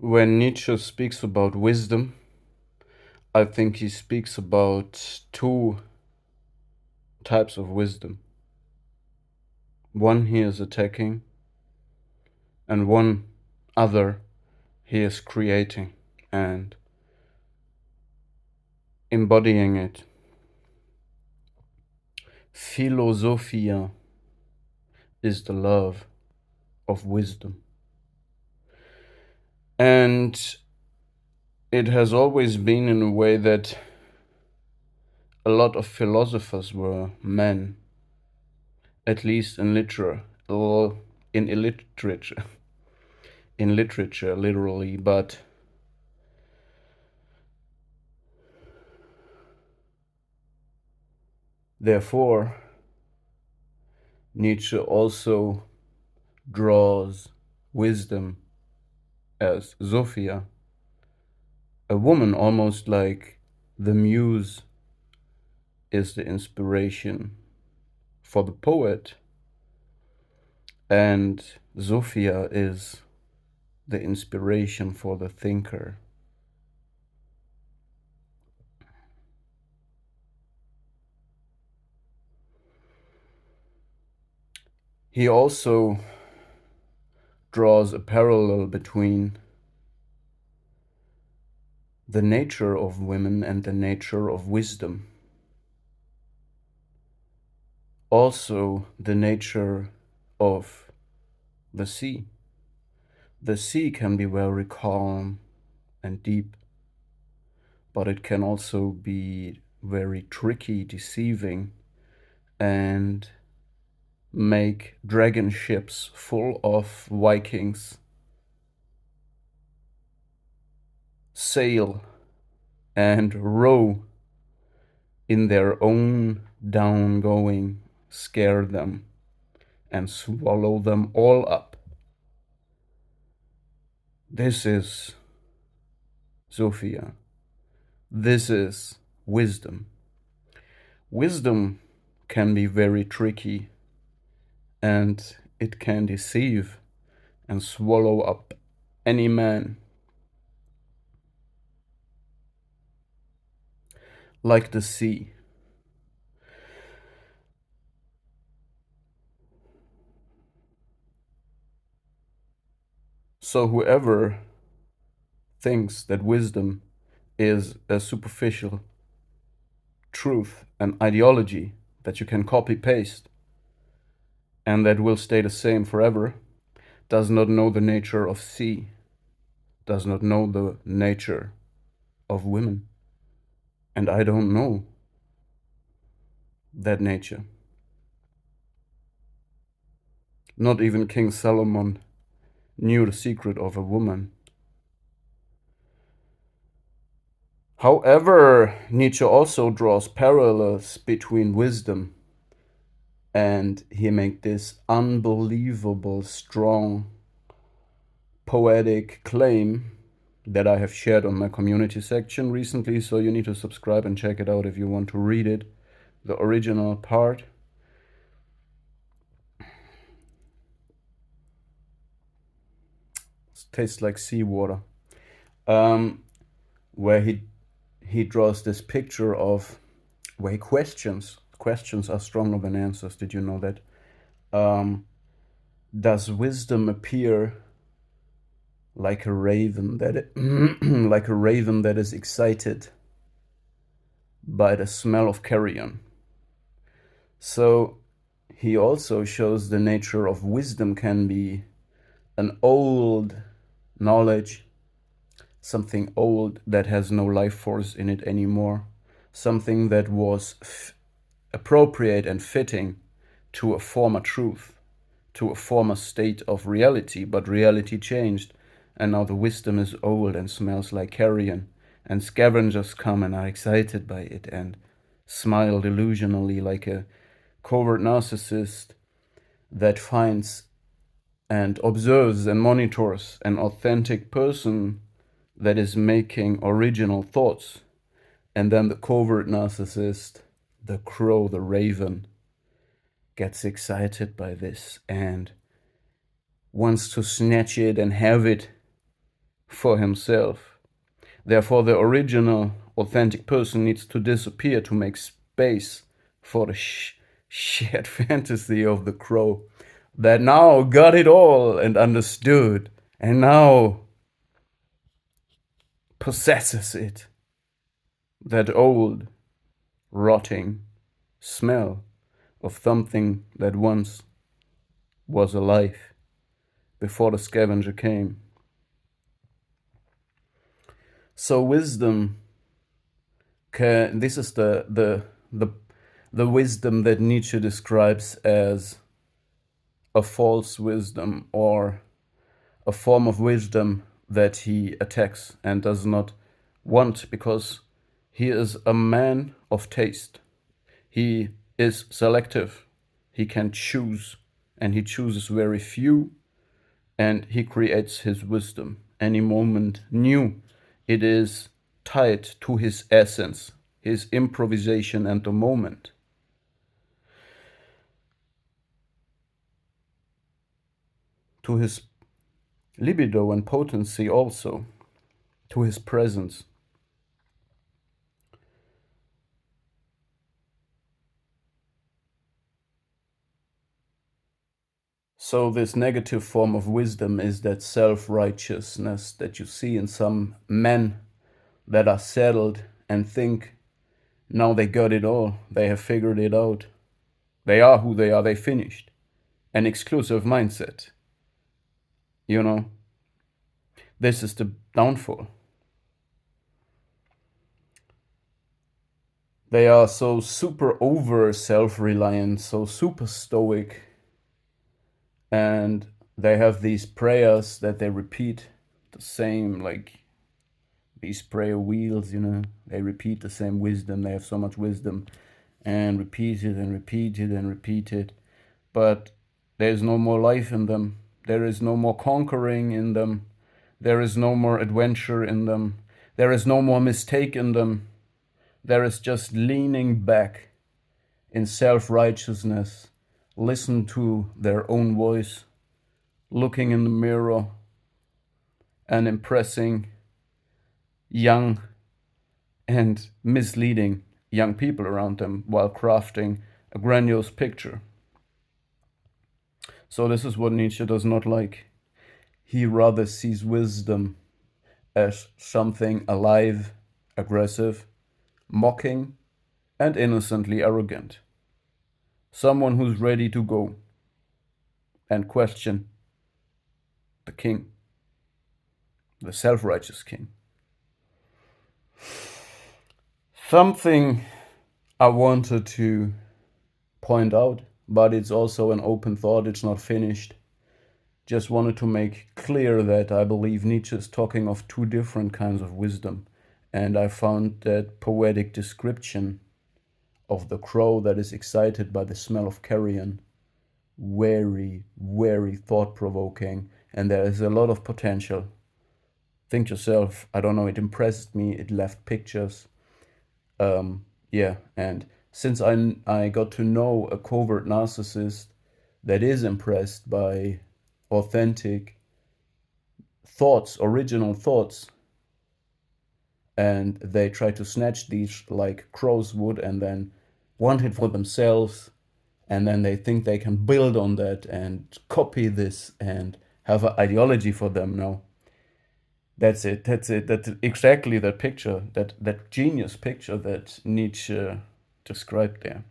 When Nietzsche speaks about wisdom, I think he speaks about two types of wisdom. One he is attacking, and one other he is creating and embodying it. Philosophia is the love of wisdom. And it has always been in a way that a lot of philosophers were men, at least in literature, or in literature, in literature, literally, but therefore, Nietzsche also draws wisdom as Sophia, a woman almost like the muse is the inspiration for the poet, and Sophia is the inspiration for the thinker. He also draws a parallel between the nature of women and the nature of wisdom. Also, the nature of the sea. The sea can be very calm and deep, but it can also be very tricky, deceiving, and make dragon ships full of Vikings sail and row in their own down-going, scare them and swallow them all up. This is Sophia. This is wisdom. Wisdom can be very tricky, and it can deceive and swallow up any man. Like the sea. So whoever thinks that wisdom is a superficial truth, an ideology that you can copy paste and that will stay the same forever, does not know the nature of sea, does not know the nature of women. And I don't know that nature. Not even King Solomon knew the secret of a woman. However, Nietzsche also draws parallels between wisdom, and he makes this unbelievable strong poetic claim that I have shared on my community section recently, so you need to subscribe and check it out if you want to read it. The original part. It tastes like seawater. Where he draws this picture of where he questions are stronger than answers. Did you know that? Does wisdom appear like a raven like a raven that is excited by the smell of carrion? So he also shows the nature of wisdom can be an old knowledge, something old that has no life force in it anymore, something that was appropriate and fitting to a former truth, to a former state of reality, but reality changed, and now the wisdom is old and smells like carrion, and scavengers come and are excited by it and smile delusionally like a covert narcissist that finds and observes and monitors an authentic person that is making original thoughts. And then the covert narcissist, the crow, the raven, gets excited by this and wants to snatch it and have it for himself. Therefore, the original, authentic person needs to disappear to make space for the shared fantasy of the crow that now got it all and understood and now possesses it. That old, rotting smell of something that once was alive before the scavenger came. So wisdom this is the wisdom that Nietzsche describes as a false wisdom, or a form of wisdom that he attacks and does not want, because he is a man of taste. He is selective. He can choose, and he chooses very few, and he creates his wisdom any moment new. It is tied to his essence, his improvisation and the moment. To his libido and potency also, to his presence. So this negative form of wisdom is that self-righteousness that you see in some men that are settled and think now they got it all, they have figured it out, they are who they are, they finished. An exclusive mindset. You know, this is the downfall. They are so super over self-reliant, so super stoic, and they have these prayers that they repeat the same, like these prayer wheels, you know, they repeat the same wisdom. They have so much wisdom and repeat it and repeat it and repeat it, but there's no more life in them. There is no more conquering in them. There is no more adventure in them. There is no more mistake in them. There is just leaning back in self-righteousness, listen to their own voice, looking in the mirror and impressing young and misleading young people around them while crafting a grandiose picture. So this is what Nietzsche does not like. He rather sees wisdom as something alive, aggressive, mocking, and innocently arrogant. Someone who's ready to go and question the king, the self-righteous king. Something I wanted to point out, but it's also an open thought, it's not finished. Just wanted to make clear that I believe Nietzsche is talking of two different kinds of wisdom, and I found that poetic description of the crow that is excited by the smell of carrion very, very thought-provoking, and there is a lot of potential. Think yourself, I don't know, it impressed me, it left pictures. Yeah, and since I got to know a covert narcissist that is impressed by authentic thoughts, original thoughts, and they try to snatch these like crows would and then want it for themselves, and then they think they can build on that and copy this and have an ideology for them. No, that's it. That's exactly that picture, that genius picture that Nietzsche described there.